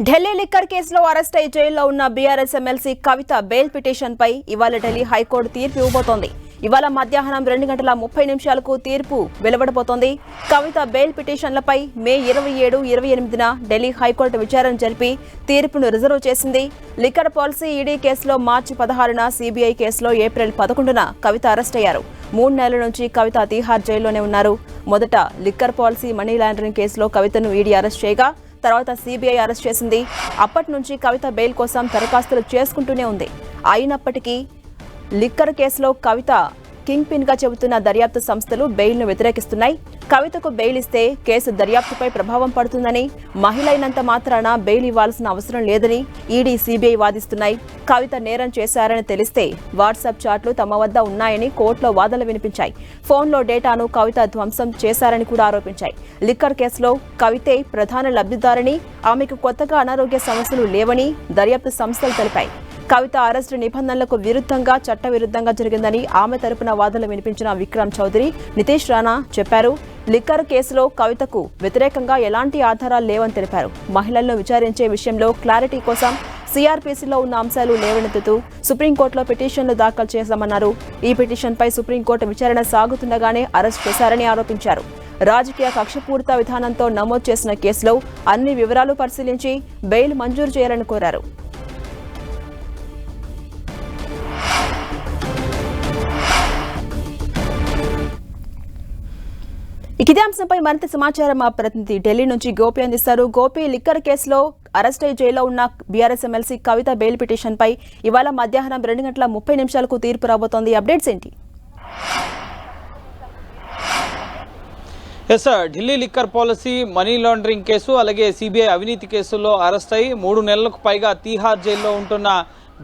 Delhi liquor కేసులో arrest అయి జైల్లో ఉన్న బీఆర్ఎస్ ఎమ్మెల్సీ కవిత బెయిల్ పిటిషన్ పై ఇవాళ ఢిల్లీ హైకోర్టు తీర్పు ఇవ్వబోతోంది. ఇవాళ మధ్యాహ్నం 2:30 తీర్పు వెలువడబోతోంది. కవిత బెయిల్ పిటిషన్లపై మే 27, 28న ఢిల్లీ హైకోర్టు విచారణ జరిపి తీర్పును రిజర్వ్ చేసింది. లిక్కర్ పాలసీ ఈడీ కేసులో మార్చి 16న, సీబీఐ కేసులో ఏప్రిల్ 11న కవిత అరెస్ట్ అయ్యారు. 3 నెలల నుంచి కవిత తీహార్ జైల్లోనే ఉన్నారు. మొదట లిక్కర్ పాలసీ మనీ లాండరింగ్ కేసులో కవితను ఈడీ అరెస్ట్ చేయగా తర్వాత సీబీఐ అరెస్ట్ చేసింది. అప్పటి నుంచి కవిత బెయిల్ కోసం దరఖాస్తులు చేసుకుంటూనే ఉంది. అయినప్పటికీ లిక్కర్ కేసులో కవిత కింగ్ పిన్ గా చెబుతున్న దర్యాప్తు సంస్థలు బెయిల్ను వ్యతిరేకిస్తున్నాయి. కవితకు బెయిల్ ఇస్తే కేసు దర్యాప్తుపై ప్రభావం పడుతుందని, మహిళ అయినంత మాత్రాన బెయిల్ ఇవ్వాల్సిన అవసరం లేదని ఈడీ, సీబీఐ వాదిస్తున్నాయి. కవిత నేరం చేశారని తెలిస్తే వాట్సాప్ చాట్లు తమ వద్ద ఉన్నాయని కోర్టులో వాదనలు వినిపించాయి. ఫోన్లో డేటాను కవిత ధ్వంసం చేశారని కూడా ఆరోపించాయి. లిక్కర్ కేసులో కవితే ప్రధాన లబ్ధిదారని, ఆమెకు కొత్తగా అనారోగ్య సమస్యలు లేవని దర్యాప్తు సంస్థలు తెలిపాయి. కవిత అరెస్టు నిబంధనలకు విరుద్ధంగా, చట్టవిరుద్ధంగా జరిగిందని ఆమె తరపున వాదనలు వినిపించిన విక్రమ్ చౌదరి, నితీష్ రాణా చెప్పారు. లిక్కర్ కేసులో కవితకు వ్యతిరేకంగా ఎలాంటి ఆధారాలు లేవని తెలిపారు. మహిళలను విచారించే విషయంలో క్లారిటీ కోసం సిఆర్పీసీలో ఉన్న అంశాలు లేవనెత్తుతూ సుప్రీంకోర్టులో పిటిషన్లు దాఖలు చేశామన్నారు. ఈ పిటిషన్పై సుప్రీంకోర్టు విచారణ సాగుతుండగానే అరెస్ట్ చేశారని ఆరోపించారు. రాజకీయ కక్షపూరిత విధానంతో నమోదు చేసిన కేసులో అన్ని వివరాలు పరిశీలించి బెయిల్ మంజూరు చేయాలని కోరారు. ఇదే అంశంపై మరింత సమాచారం మా ప్రతినిధి ఢిల్లీ నుంచి గోపి అందిస్తారు. గోపి, లిక్కర్ కేసులో అరెస్ట్ అయి జైల్లో ఉన్న బీఆర్ఎస్ ఎమ్మెల్సీ కవిత బెయిల్ పిటిషన్ పై ఇవాళ మధ్యాహ్నం 2:30 తీర్పు రాబోతోంది. అప్డేట్స్ ఏంటి? Delhi liquor policy, money laundering case, అలాగే సిబిఐ అవినీతి కేసుల్లో అరెస్ట్ అయి 3 నెలలకు పైగా తీహార్ జైల్లో ఉంటున్న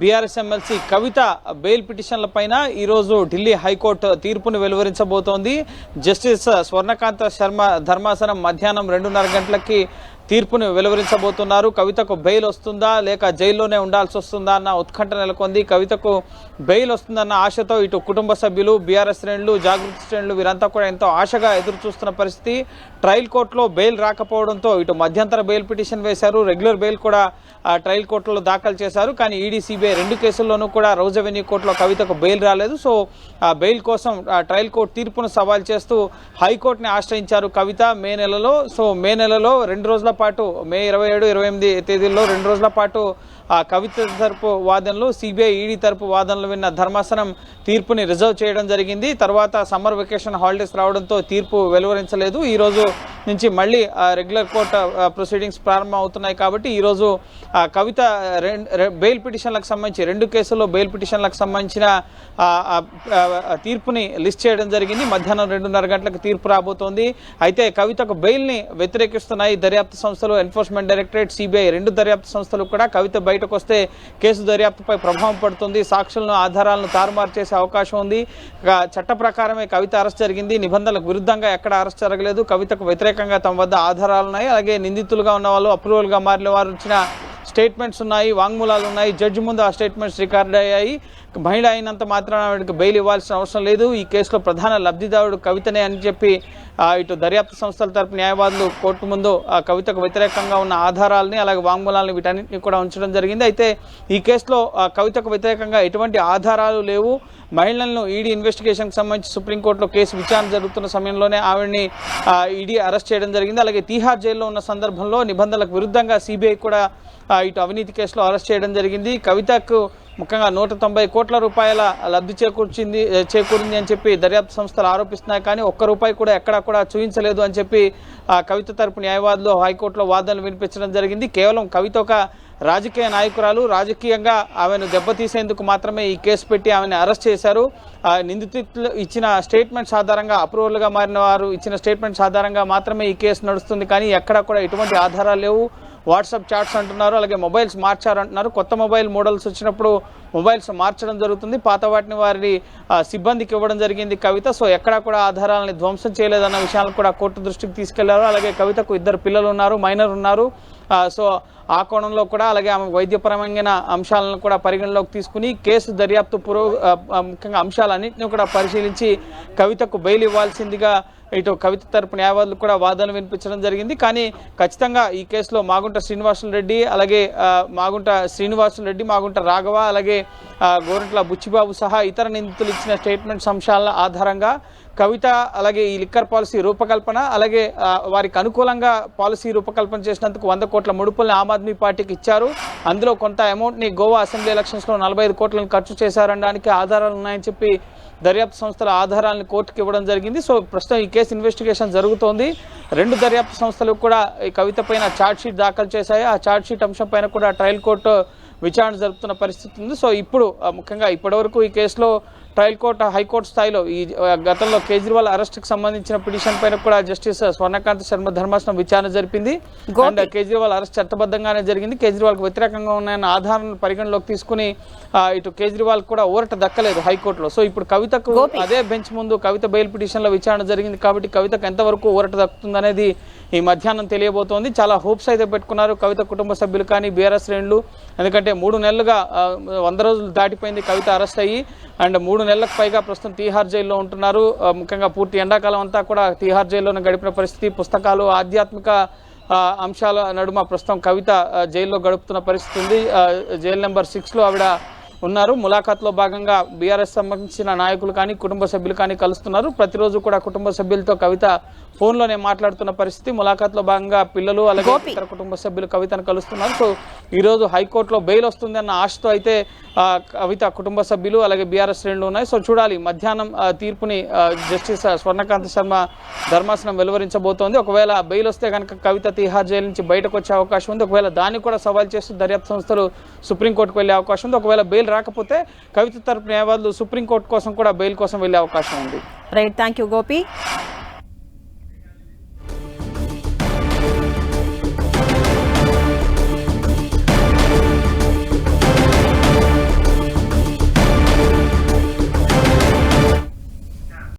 బీఆర్ఎస్ ఎమ్మెల్సీ కవిత బెయిల్ పిటిషన్లపైన ఈరోజు ఢిల్లీ హైకోర్టు తీర్పును వెలువరించబోతోంది. జస్టిస్ స్వర్ణకాంత శర్మ ధర్మాసనం మధ్యాహ్నం 2:30 గంటలకి తీర్పును వెలువరించబోతున్నారు. కవితకు బెయిల్ వస్తుందా లేక జైల్లోనే ఉండాల్సి వస్తుందా అన్న ఉత్కంఠ నెలకొంది. కవితకు బెయిల్ వస్తుందన్న ఆశతో ఇటు కుటుంబ సభ్యులు, బీఆర్ఎస్ శ్రేణులు, జాగృతి శ్రేణులు వీరంతా కూడా ఎంతో ఆశగా ఎదురు చూస్తున్న పరిస్థితి. ట్రయల్ కోర్టులో బెయిల్ రాకపోవడంతో ఇటు మధ్యంతర బెయిల్ పిటిషన్ వేశారు, రెగ్యులర్ బెయిల్ కూడా ట్రయల్ కోర్టులో దాఖలు చేశారు. కానీ ఈడీ, సిబిఐ 2 కేసుల్లోనూ కూడా రోజ్ అవెన్యూ కోర్టులో కవితకు బెయిల్ రాలేదు. సో బెయిల్ కోసం ట్రయల్ కోర్టు తీర్పును సవాల్ చేస్తూ హైకోర్టుని ఆశ్రయించారు కవిత మే నెలలో. సో మే నెలలో 2 రోజుల పాటు, మే 27, 28 తేదీల్లో 2 రోజుల పాటు కవిత తరపు వాదనలు, సిబిఐ, ఈడీ తరపు వాదనలు విన్న ధర్మాసనం తీర్పుని రిజర్వ్ చేయడం జరిగింది. తర్వాత సమ్మర్ వెకేషన్ హాలిడేస్ రావడంతో తీర్పు వెలువరించలేదు. ఈ రోజు నుంచి మళ్ళీ రెగ్యులర్ కోర్టు ప్రొసీడింగ్స్ ప్రారంభం అవుతున్నాయి. కాబట్టి ఈరోజు కవిత బెయిల్ పిటిషన్లకు సంబంధించి 2 కేసుల్లో బెయిల్ పిటిషన్లకు సంబంధించిన తీర్పుని లిస్ట్ చేయడం జరిగింది. మధ్యాహ్నం 2:30 గంటలకు తీర్పు రాబోతోంది. అయితే కవితకు బెయిల్ని వ్యతిరేకిస్తున్నాయి దర్యాప్తు సంస్థలు. ఎన్ఫోర్స్మెంట్ డైరెక్టరేట్, సిబిఐ 2 దర్యాప్తు సంస్థలు కూడా కవిత బయటకు వస్తే కేసు దర్యాప్తుపై ప్రభావం పడుతుంది, సాక్షులను, ఆధారాలను తారుమారు చేసే అవకాశం ఉంది. చట్ట ప్రకారమే కవిత అరెస్ట్ జరిగింది, నిబంధనలకు విరుద్ధంగా ఎక్కడ అరెస్ట్ జరగలేదు. కవితకు వ్యతిరేకంగా తమ వద్ద ఆధారాలు ఉన్నాయి. అలాగే నిందితులుగా ఉన్న వాళ్ళు, అప్రూవల్గా మారిన వారు ఇచ్చిన స్టేట్మెంట్స్ ఉన్నాయి, వాంగ్మూలాలు ఉన్నాయి. జడ్జి ముందు ఆ స్టేట్మెంట్స్ రికార్డ్ అయ్యాయి. మహిళ అయినంత మాత్రాన ఆవిడకి బెయిల్ ఇవ్వాల్సిన అవసరం లేదు, ఈ కేసులో ప్రధాన లబ్ధిదారుడు కవితనే అని చెప్పి ఇటు దర్యాప్తు సంస్థల తరపు న్యాయవాదులు కోర్టు ముందు కవితకు వ్యతిరేకంగా ఉన్న ఆధారాలని, అలాగే వాంగ్మూలాలని, వీటన్నింటినీ కూడా ఉంచడం జరిగింది. అయితే ఈ కేసులో కవితకు వ్యతిరేకంగా ఎటువంటి ఆధారాలు లేవు. మహిళలను ఈడీ ఇన్వెస్టిగేషన్కి సంబంధించి సుప్రీంకోర్టులో కేసు విచారణ జరుగుతున్న సమయంలోనే ఆవిడని ఈడీ అరెస్ట్ చేయడం జరిగింది. అలాగే తీహార్ జైల్లో ఉన్న సందర్భంలో నిబంధనలకు విరుద్ధంగా సిబిఐ కూడా ఇటు అవినీతి కేసులో అరెస్ట్ చేయడం జరిగింది. కవితకు ముఖ్యంగా 190 కోట్ల రూపాయల లబ్ధి చేకూరింది అని చెప్పి దర్యాప్తు సంస్థలు ఆరోపిస్తున్నాయి. కానీ ₹1 కూడా ఎక్కడా కూడా చూపించలేదు అని చెప్పి కవిత తరపు న్యాయవాదులు హైకోర్టులో వాదనలు వినిపించడం జరిగింది. కేవలం కవిత ఒక రాజకీయ నాయకురాలు, రాజకీయంగా ఆమెను దెబ్బతీసేందుకు మాత్రమే ఈ కేసు పెట్టి ఆమెను అరెస్ట్ చేశారు. నిందితులు ఇచ్చిన స్టేట్మెంట్స్ ఆధారంగా, అప్రూవల్గా మారిన వారు ఇచ్చిన స్టేట్మెంట్స్ ఆధారంగా మాత్రమే ఈ కేసు నడుస్తుంది. కానీ ఎక్కడా కూడా ఎటువంటి ఆధారాలు లేవు. వాట్సాప్ చాట్స్ అంటున్నారు, అలాగే మొబైల్స్ మార్చారంటున్నారు. కొత్త మొబైల్ మోడల్స్ వచ్చినప్పుడు మొబైల్స్ మార్చడం జరుగుతుంది, పాత వాటిని వారి సిబ్బందికి ఇవ్వడం జరిగింది కవిత. సో ఎక్కడా కూడా ఆధారాలని ధ్వంసం చేయలేదన్న విషయాలను కూడా కోర్టు దృష్టికి తీసుకెళ్లారు. అలాగే కవితకు 2 పిల్లలు ఉన్నారు, మైనర్ ఉన్నారు. సో ఆ కోణంలో కూడా అలాగే ఆమె వైద్యపరమైన అంశాలను కూడా పరిగణలోకి తీసుకుని కేసు దర్యాప్తు ముఖ్యంగా అంశాలన్నింటినీ కూడా పరిశీలించి కవితకు బెయిల్ ఇవ్వాల్సిందిగా ఇటు కవిత తరపు న్యాయవాదులు కూడా వాదనలు వినిపించడం జరిగింది. కానీ ఖచ్చితంగా ఈ కేసులో మాగుంట శ్రీనివాసులు రెడ్డి, అలాగే మాగుంట రాఘవ, అలాగే గోరంట్ల బుచ్చిబాబు సహా ఇతర నిందితులు ఇచ్చిన స్టేట్మెంట్స్ అంశాల ఆధారంగా కవిత అలాగే ఈ లిక్కర్ పాలసీ రూపకల్పన, అలాగే వారికి అనుకూలంగా పాలసీ రూపకల్పన చేసినందుకు 100 కోట్ల ముడుపుల్ని ఆమ్ ఆద్మీ పార్టీకి ఇచ్చారు. అందులో కొంత అమౌంట్ని గోవా అసెంబ్లీ ఎలక్షన్స్లో 45 కోట్లను ఖర్చు చేశారనడానికి ఆధారాలు ఉన్నాయని చెప్పి దర్యాప్తు సంస్థల ఆధారాలను కోర్టుకు ఇవ్వడం జరిగింది. సో ప్రస్తుతం ఈ కేసు ఇన్వెస్టిగేషన్ జరుగుతోంది. 2 దర్యాప్తు సంస్థలు కూడా ఈ కవిత పైన ఛార్జ్షీట్ దాఖలు చేశాయి. ఆ ఛార్జ్షీట్ అంశం పైన కూడా ట్రయల్ కోర్టు విచారణ జరుపుతున్న పరిస్థితి ఉంది. సో ఇప్పుడు ముఖ్యంగా ఇప్పటివరకు ఈ కేసులో ట్రయల్ కోర్టు హైకోర్టు స్థాయిలో ఈ గతంలో కేజ్రీవాల్ అరెస్ట్కి సంబంధించిన పిటిషన్ పైన కూడా జస్టిస్ స్వర్ణకాంత్ శర్మ ధర్మాసనం విచారణ జరిపింది. అండ్ కేజ్రీవాల్ అరెస్ట్ చట్టబద్ధంగానే జరిగింది. కేజ్రీవాల్కి వ్యతిరేకంగా ఉన్న ఆధారాలను పరిగణలోకి తీసుకుని ఇటు కేజ్రీవాల్ కూడా ఊరట దక్కలేదు హైకోర్టులో. సో ఇప్పుడు కవితకు అదే బెంచ్ ముందు కవిత బెయిల్ పిటిషన్లో విచారణ జరిగింది కాబట్టి కవితకు ఎంతవరకు ఊరట దక్కుతుందనేది ఈ మధ్యాహ్నం తెలియబోతోంది. చాలా హోప్స్ అయితే పెట్టుకున్నారు కవిత కుటుంబ సభ్యులు కానీ బీఆర్ఎస్ శ్రేణులు. ఎందుకంటే 3 నెలలుగా 100 రోజులు దాటిపోయింది కవిత అరెస్ట్ అయ్యి. అండ్ 3 నెలలకు పైగా ప్రస్తుతం తీహార్ జైల్లో ఉంటున్నారు. ముఖ్యంగా పూర్తి ఎండాకాలం అంతా కూడా తీహార్ జైల్లోనే గడిపిన పరిస్థితి. పుస్తకాలు, ఆధ్యాత్మిక అంశాల నడుమ ప్రస్తుతం కవిత జైల్లో గడుపుతున్న పరిస్థితి ఉంది. జైలు నెంబర్ 6లో ఆవిడ ఉన్నారు. ములాఖాత్లో భాగంగా బీఆర్ఎస్ సంబంధించిన నాయకులు కానీ కుటుంబ సభ్యులు కానీ కలుస్తున్నారు. ప్రతిరోజు కూడా కుటుంబ సభ్యులతో కవిత ఫోన్లోనే మాట్లాడుతున్న పరిస్థితి. ములాఖాత్లో భాగంగా పిల్లలు అలాగే ఇతర కుటుంబ సభ్యులు కవితను కలుస్తున్నారు. సో ఈరోజు హైకోర్టులో బెయిల్ వస్తుంది అన్న ఆశతో అయితే కవిత కుటుంబ సభ్యులు అలాగే బీఆర్ఎస్ శ్రేణులు ఉన్నాయి. సో చూడాలి మధ్యాహ్నం తీర్పుని జస్టిస్ స్వర్ణకాంత్ శర్మ ధర్మాసనం వెలువరించబోతోంది. ఒకవేళ బెయిల్ వస్తే కనుక కవిత తీహార్ జైలు నుంచి బయటకు వచ్చే అవకాశం ఉంది. ఒకవేళ దాన్ని కూడా సవాల్ చేస్తూ దర్యాప్తు సంస్థలు సుప్రీంకోర్టుకు వెళ్లే అవకాశం ఉంది. ఒకవేళ బెయిల్ రాకపోతే కవిత తరపు న్యాయవాదులు సుప్రీంకోర్టు కోసం కూడా బెయిల్ కోసం వెళ్లే అవకాశం ఉంది. Right, thank you Gopi.